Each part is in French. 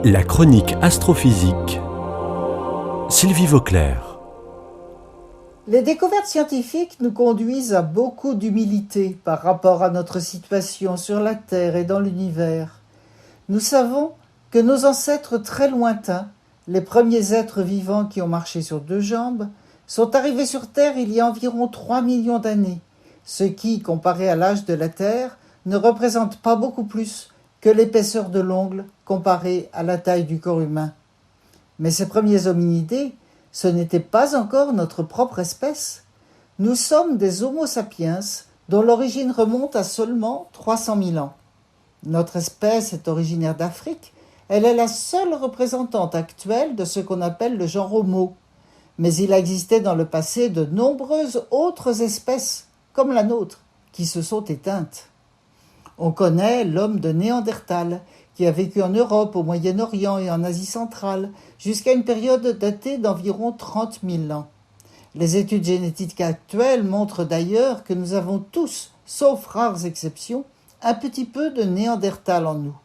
La chronique astrophysique. Sylvie Vauclair. Les découvertes scientifiques nous conduisent à beaucoup d'humilité par rapport à notre situation sur la Terre et dans l'univers. Nous savons que nos ancêtres très lointains, les premiers êtres vivants qui ont marché sur deux jambes, sont arrivés sur Terre il y a environ 3 millions d'années, ce qui, comparé à l'âge de la Terre, ne représente pas beaucoup plus que l'épaisseur de l'ongle comparée à la taille du corps humain. Mais ces premiers hominidés, ce n'était pas encore notre propre espèce. Nous sommes des Homo sapiens dont l'origine remonte à seulement 300 000 ans. Notre espèce est originaire d'Afrique. Elle est la seule représentante actuelle de ce qu'on appelle le genre Homo. Mais il a existé dans le passé de nombreuses autres espèces, comme la nôtre, qui se sont éteintes. On connaît l'homme de Néandertal, qui a vécu en Europe, au Moyen-Orient et en Asie centrale, jusqu'à une période datée d'environ 30 000 ans. Les études génétiques actuelles montrent d'ailleurs que nous avons tous, sauf rares exceptions, un petit peu de Néandertal en nous.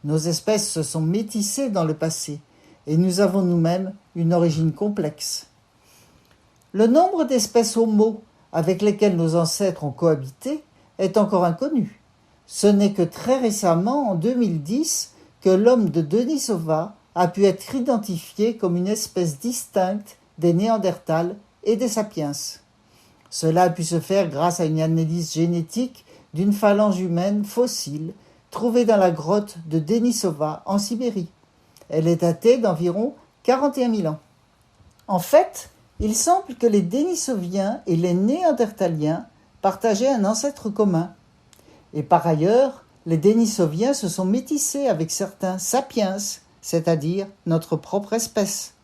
Nos espèces se sont métissées dans le passé, et nous avons nous-mêmes une origine complexe. Le nombre d'espèces Homo avec lesquelles nos ancêtres ont cohabité est encore inconnu. Ce n'est que très récemment, en 2010, que l'homme de Denisova a pu être identifié comme une espèce distincte des Néandertals et des Sapiens. Cela a pu se faire grâce à une analyse génétique d'une phalange humaine fossile trouvée dans la grotte de Denisova en Sibérie. Elle est datée d'environ 41 000 ans. En fait, il semble que les Denisoviens et les Néandertaliens partageaient un ancêtre commun. Et par ailleurs, les Denisoviens se sont métissés avec certains sapiens, c'est-à-dire notre propre espèce.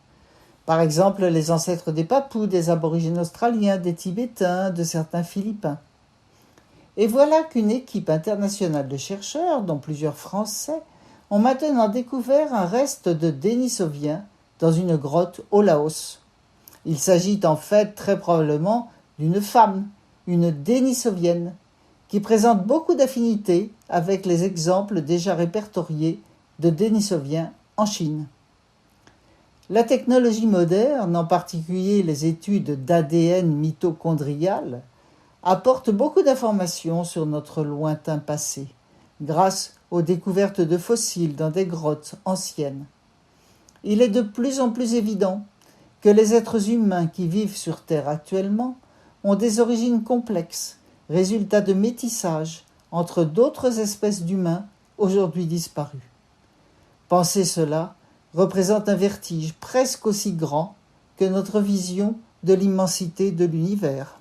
Par exemple, les ancêtres des Papous, des aborigènes australiens, des Tibétains, de certains Philippins. Et voilà qu'une équipe internationale de chercheurs, dont plusieurs Français, ont maintenant découvert un reste de Denisoviens dans une grotte au Laos. Il s'agit en fait très probablement d'une femme, une Denisovienne, qui présente beaucoup d'affinités avec les exemples déjà répertoriés de Denisoviens en Chine. La technologie moderne, en particulier les études d'ADN mitochondrial, apporte beaucoup d'informations sur notre lointain passé, grâce aux découvertes de fossiles dans des grottes anciennes. Il est de plus en plus évident que les êtres humains qui vivent sur Terre actuellement ont des origines complexes, résultat de métissage entre d'autres espèces d'humains aujourd'hui disparues. Penser cela représente un vertige presque aussi grand que notre vision de l'immensité de l'univers.